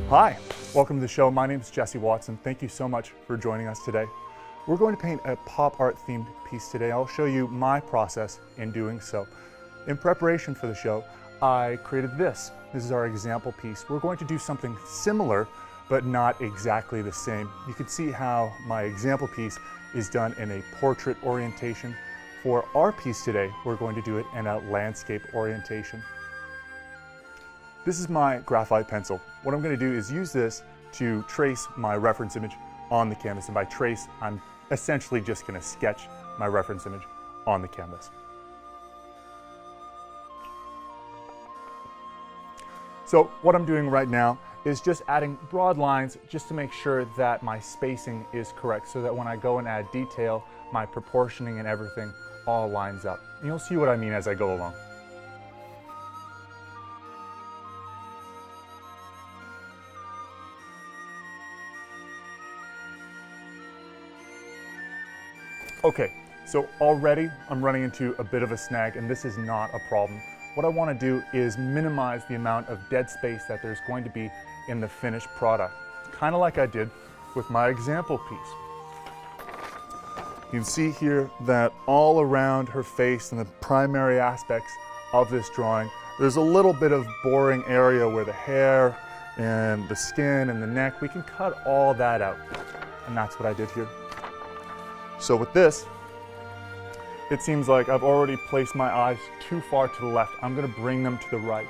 Hi, welcome to the show. My name is Jesse Watson. Thank you so much for joining us today. We're going to paint a pop art themed piece today. I'll show you my process in doing so. In preparation for the show, I created this. This is our example piece. We're going to do something similar, but not exactly the same. You can see how my example piece is done in a portrait orientation. For our piece today, we're going to do it in a landscape orientation. This is my graphite pencil. What I'm going to do is use this to trace my reference image on the canvas. And by trace, I'm essentially just going to sketch my reference image on the canvas. So what I'm doing right now is just adding broad lines just to make sure that my spacing is correct, so that when I go and add detail, my proportioning and everything all lines up. And you'll see what I mean as I go along. Okay, so already I'm running into a bit of a snag, and this is not a problem. What I want to do is minimize the amount of dead space that there's going to be in the finished product, kind of like I did with my example piece. You can see here that all around her face and the primary aspects of this drawing, there's a little bit of boring area where the hair and the skin and the neck, we can cut all that out. And that's what I did here. So with this, it seems like I've already placed my eyes too far to the left. I'm going to bring them to the right.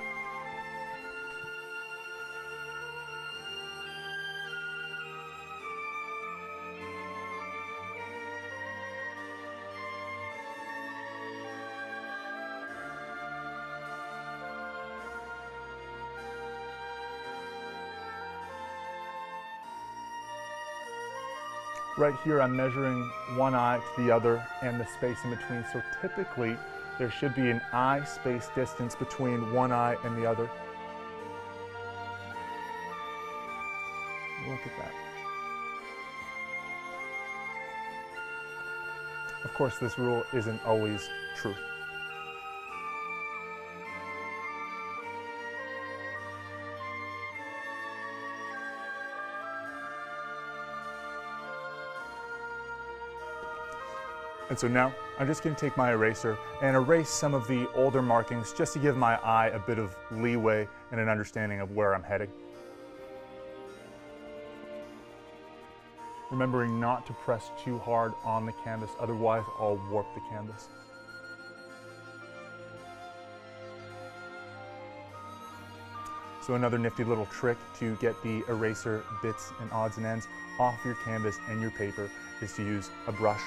Right here, I'm measuring one eye to the other and the space in between. So typically, there should be an eye space distance between one eye and the other. Look at that. Of course, this rule isn't always true. And so now I'm just going to take my eraser and erase some of the older markings just to give my eye a bit of leeway and an understanding of where I'm heading. Remembering not to press too hard on the canvas, otherwise I'll warp the canvas. So another nifty little trick to get the eraser bits and odds and ends off your canvas and your paper is to use a brush.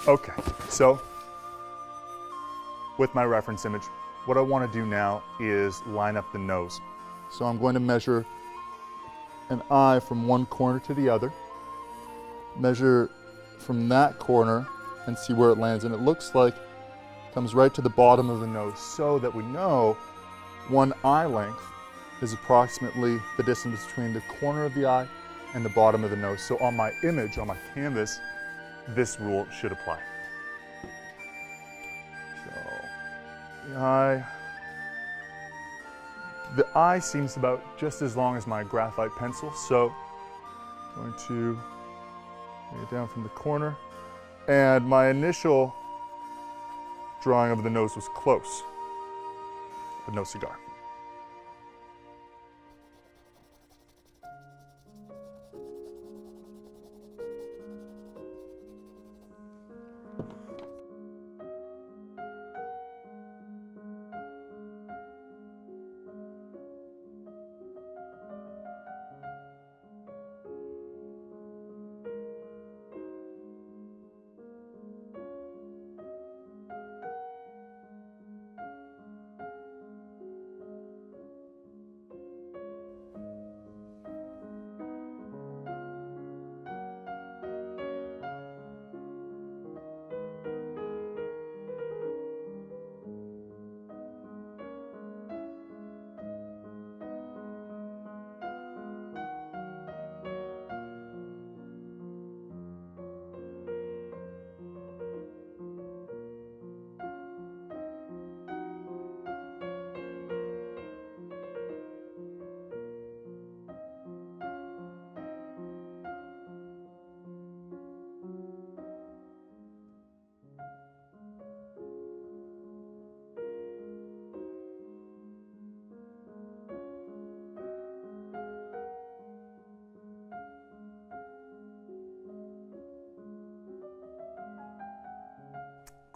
Okay, so with my reference image, what I want to do now is line up the nose. So I'm going to measure an eye from one corner to the other, measure from that corner and see where it lands. And it looks like it comes right to the bottom of the nose, so that we know one eye length is approximately the distance between the corner of the eye and the bottom of the nose. So on my image, on my canvas, this rule should apply. So the eye seems about just as long as my graphite pencil, so I'm going to bring it down from the corner. And my initial drawing of the nose was close, but no cigar.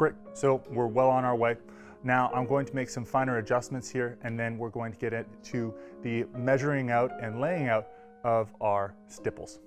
Great, so we're well on our way. Now I'm going to make some finer adjustments here, and then we're going to get into the measuring out and laying out of our stipples.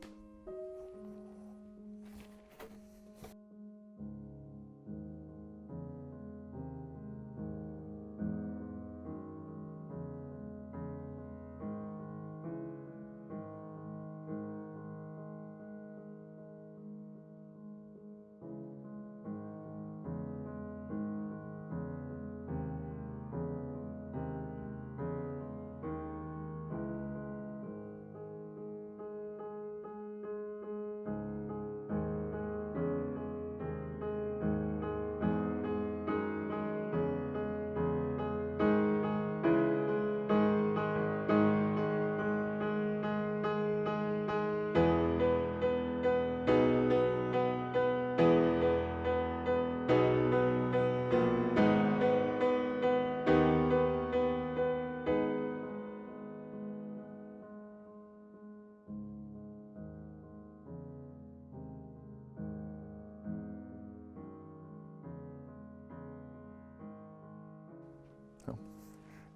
So,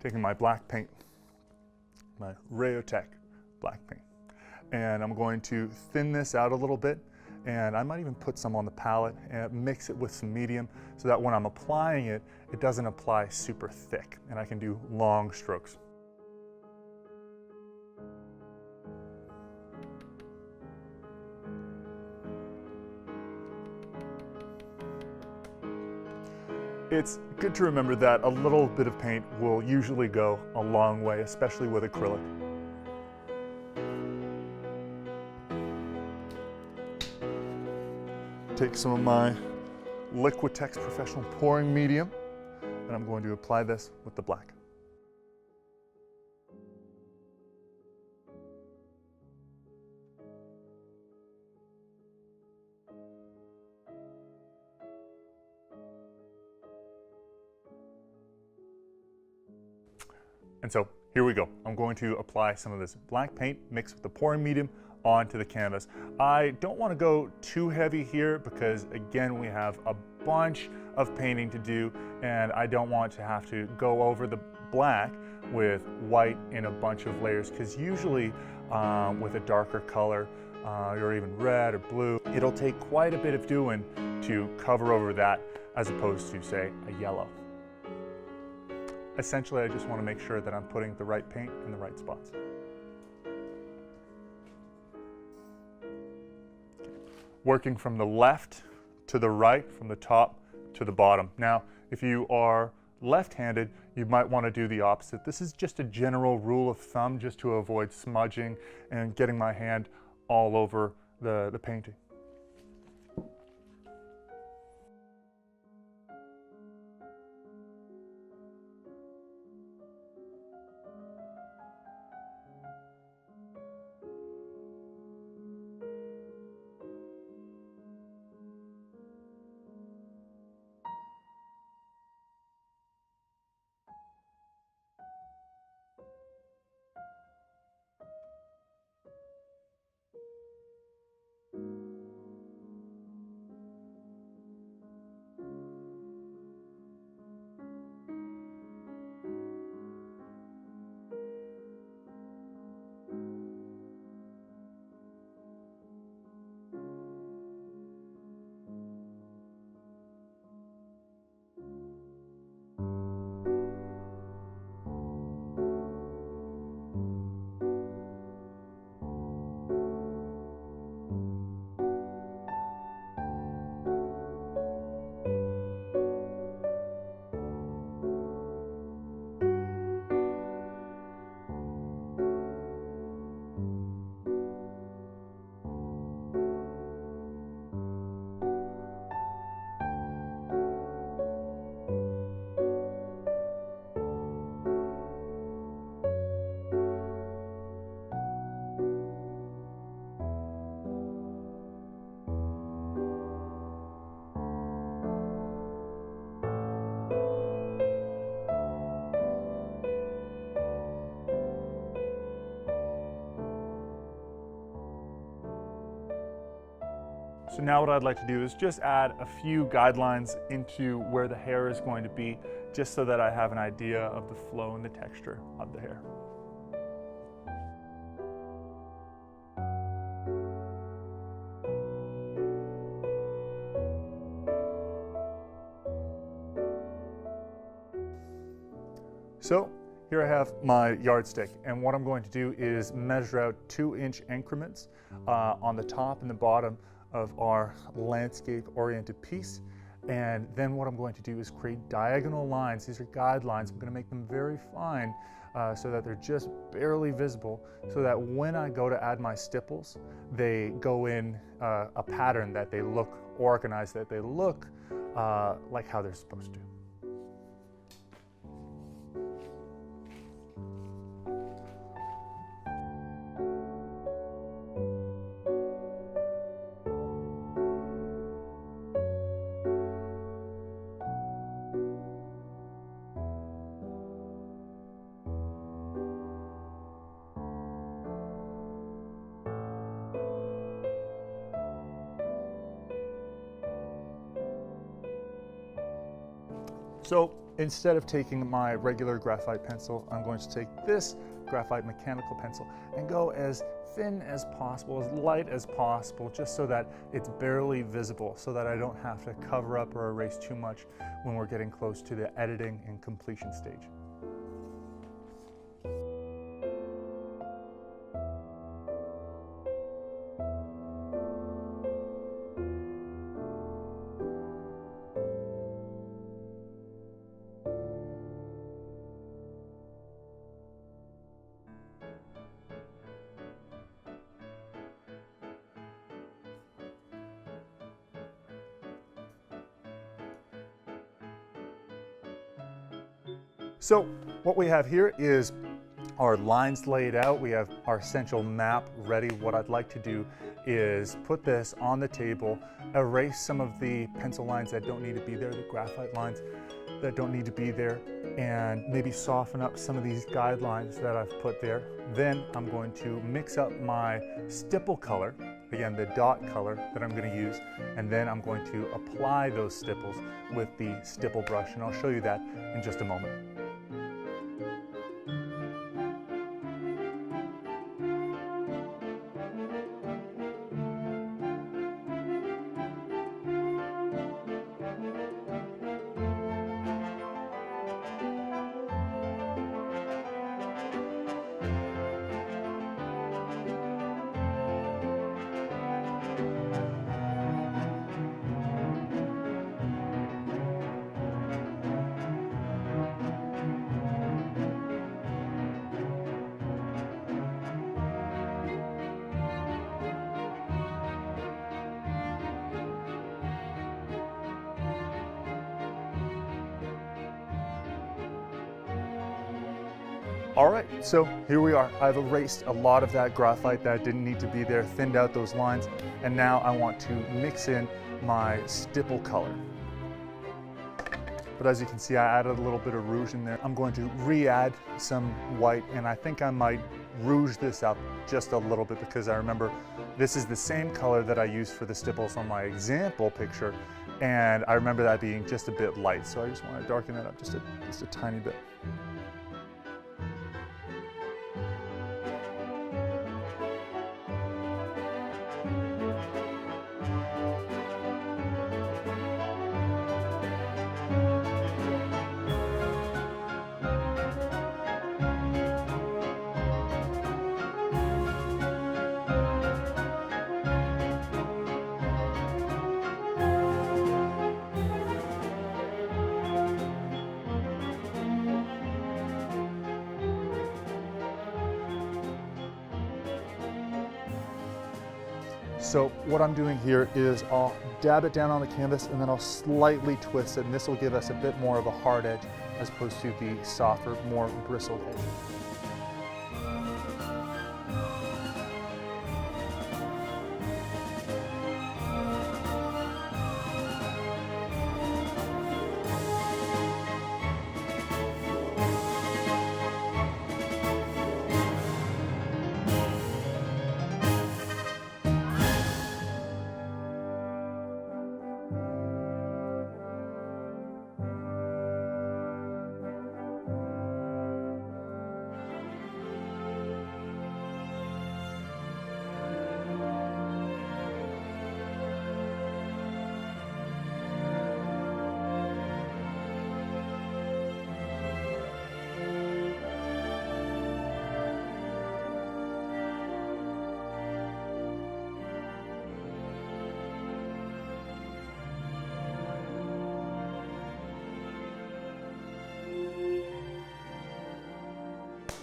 taking my black paint, my Rayotech black paint, and I'm going to thin this out a little bit, and I might even put some on the palette and mix it with some medium so that when I'm applying it, it doesn't apply super thick and I can do long strokes. It's good to remember that a little bit of paint will usually go a long way, especially with acrylic. Take some of my Liquitex Professional Pouring Medium, and I'm going to apply this with the black. And so here we go. I'm going to apply some of this black paint mixed with the pouring medium onto the canvas. I don't want to go too heavy here because again, we have a bunch of painting to do and I don't want to have to go over the black with white in a bunch of layers, because usually with a darker color or even red or blue, it'll take quite a bit of doing to cover over that as opposed to, say, a yellow. Essentially, I just want to make sure that I'm putting the right paint in the right spots. Working from the left to the right, from the top to the bottom. Now, if you are left-handed, you might want to do the opposite. This is just a general rule of thumb just to avoid smudging and getting my hand all over the painting. So now what I'd like to do is just add a few guidelines into where the hair is going to be, just so that I have an idea of the flow and the texture of the hair. So here I have my yardstick, and what I'm going to do is measure out 2-inch increments on the top and the bottom of our landscape oriented piece. And then what I'm going to do is create diagonal lines. These are guidelines. I'm going to make them very fine so that they're just barely visible, so that when I go to add my stipples, they go in a pattern, that they look organized, that they look like how they're supposed to. So instead of taking my regular graphite pencil, I'm going to take this graphite mechanical pencil and go as thin as possible, as light as possible, just so that it's barely visible, so that I don't have to cover up or erase too much when we're getting close to the editing and completion stage. So what we have here is our lines laid out. We have our essential map ready. What I'd like to do is put this on the table, erase some of the pencil lines that don't need to be there, the graphite lines that don't need to be there, and maybe soften up some of these guidelines that I've put there. Then I'm going to mix up my stipple color, again the dot color that I'm going to use, and then I'm going to apply those stipples with the stipple brush, and I'll show you that in just a moment. All right, so here we are. I've erased a lot of that graphite that didn't need to be there, thinned out those lines, and now I want to mix in my stipple color. But as you can see, I added a little bit of rouge in there. I'm going to re-add some white, and I think I might rouge this up just a little bit, because I remember this is the same color that I used for the stipples on my example picture, and I remember that being just a bit light, so I just want to darken that up just a tiny bit. So what I'm doing here is I'll dab it down on the canvas and then I'll slightly twist it, and this will give us a bit more of a hard edge as opposed to the softer, more bristled edge.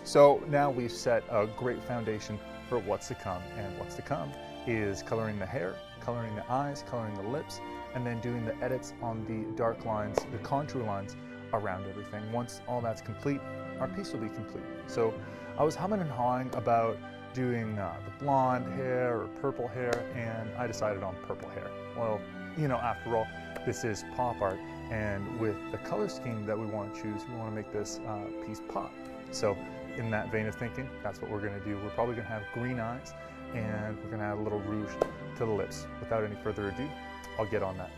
So now we've set a great foundation for what's to come, and what's to come is coloring the hair, coloring the eyes, coloring the lips, and then doing the edits on the dark lines, the contour lines around everything. Once all that's complete, our piece will be complete. So I was humming and hawing about doing the blonde hair or purple hair, and I decided on purple hair. Well, you know, after all, this is pop art, and with the color scheme that we want to choose, we want to make this piece pop. So in that vein of thinking, that's what we're going to do. We're probably going to have green eyes, and we're going to add a little rouge to the lips. Without any further ado, I'll get on that.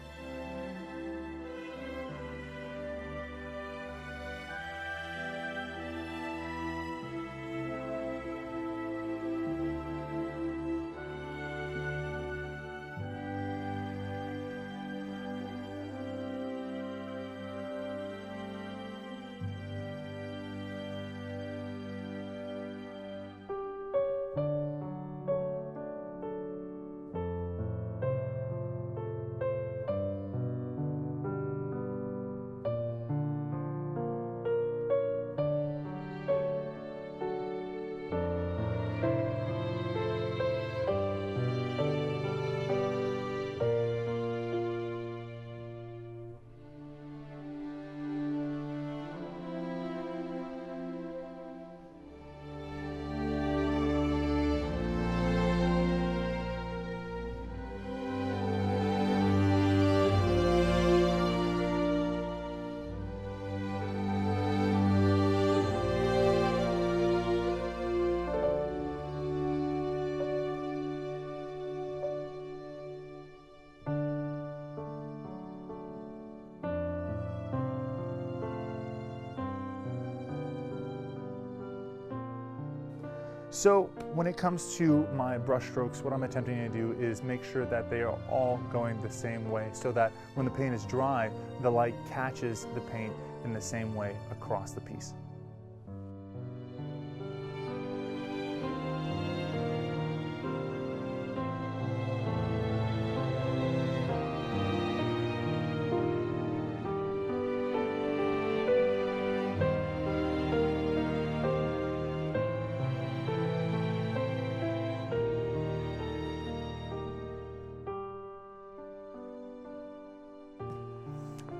So when it comes to my brush strokes, what I'm attempting to do is make sure that they are all going the same way, so that when the paint is dry, the light catches the paint in the same way across the piece.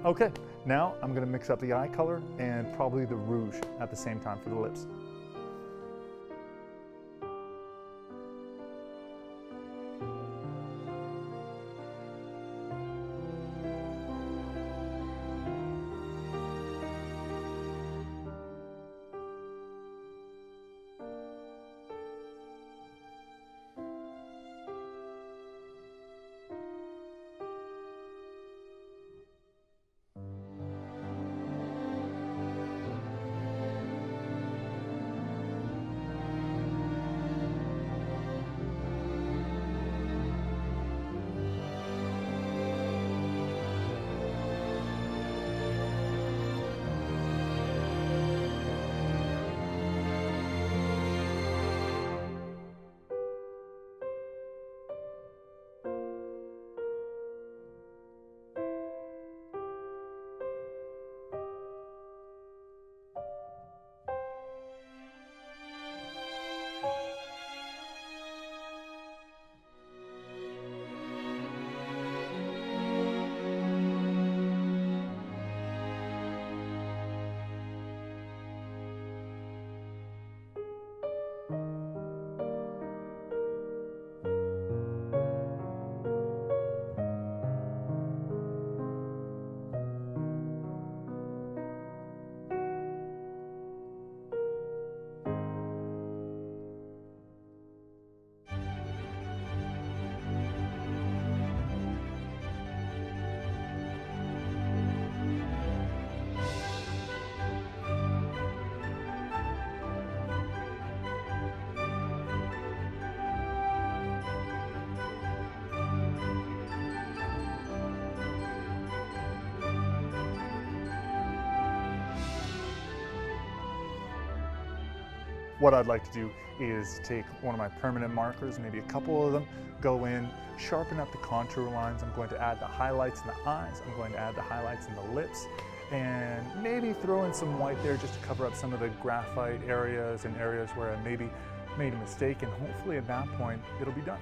Okay, now I'm going to mix up the eye color and probably the rouge at the same time for the lips. What I'd like to do is take one of my permanent markers, maybe a couple of them, go in, sharpen up the contour lines. I'm going to add the highlights in the eyes. I'm going to add the highlights in the lips. And maybe throw in some white there just to cover up some of the graphite areas and areas where I maybe made a mistake, and hopefully at that point it'll be done.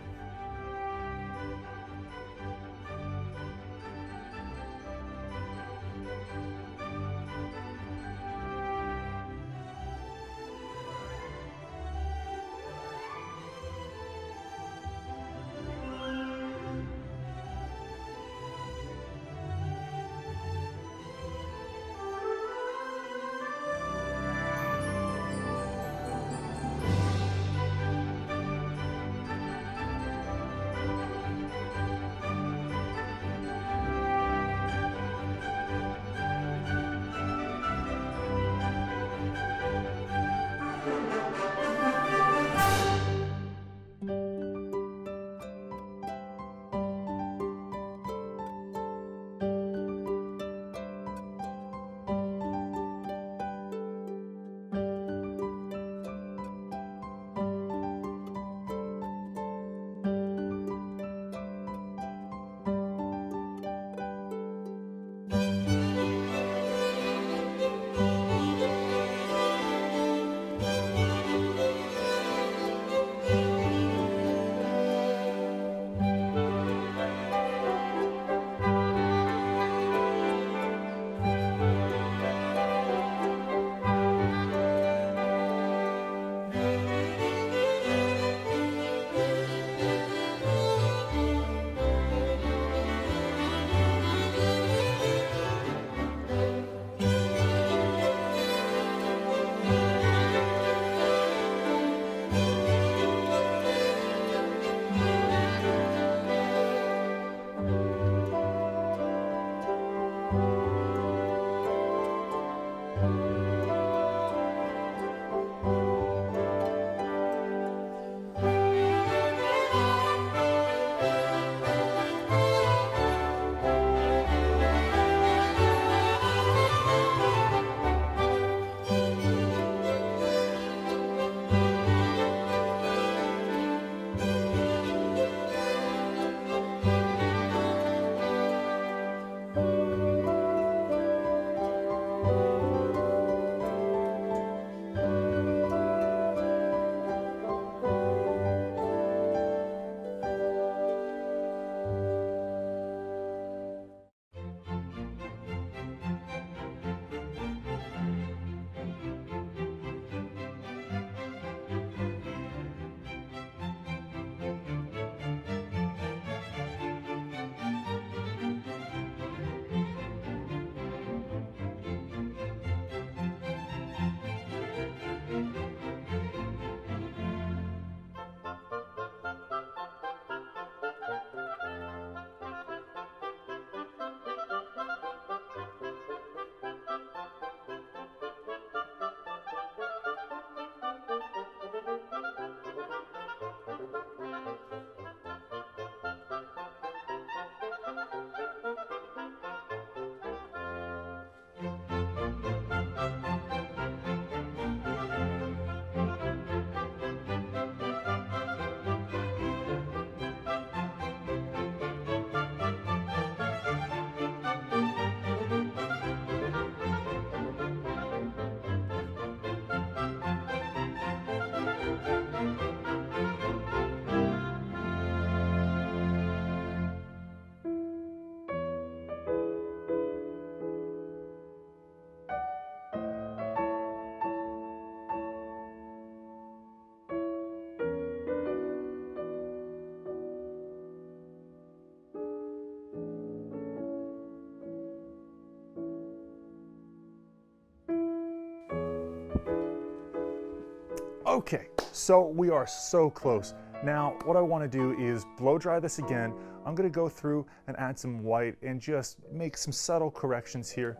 Okay, so we are so close. Now, what I want to do is blow dry this again. I'm going to go through and add some white and just make some subtle corrections here.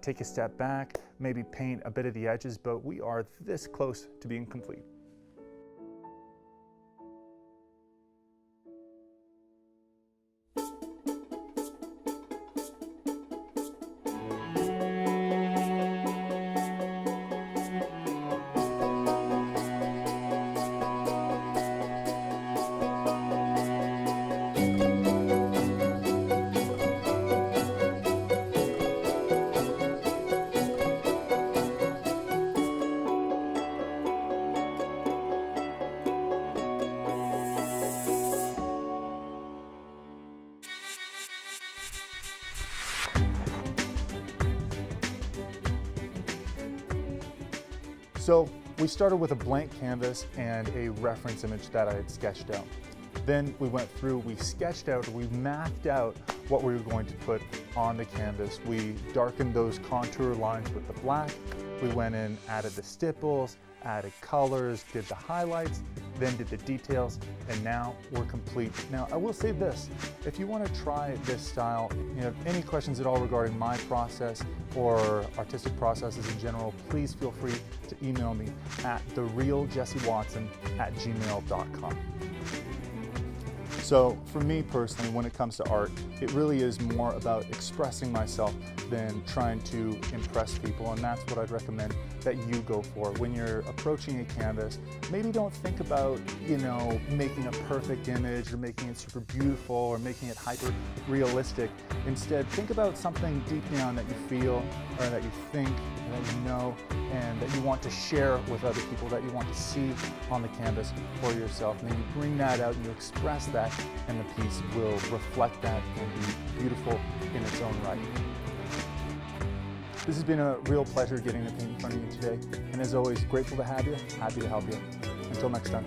Take a step back, maybe paint a bit of the edges, but we are this close to being complete. So we started with a blank canvas and a reference image that I had sketched out. Then we went through, we sketched out, we mapped out what we were going to put on the canvas. We darkened those contour lines with the black. We went in, added the stipples, added colors, did the highlights, then did the details, and now we're complete. Now, I will say this, if you want to try this style, you have any questions at all regarding my process or artistic processes in general, please feel free to email me at therealjessewatson@gmail.com. So for me personally, when it comes to art, it really is more about expressing myself than trying to impress people, and that's what I'd recommend that you go for. When you're approaching a canvas, maybe don't think about, making a perfect image or making it super beautiful or making it hyper realistic. Instead, think about something deep down that you feel or that you think, that you know, and that you want to share with other people, that you want to see on the canvas for yourself. And then you bring that out and you express that, and the piece will reflect that and be beautiful in its own right. This has been a real pleasure getting to paint in front of you today, and as always, grateful to have you, happy to help you. Until next time.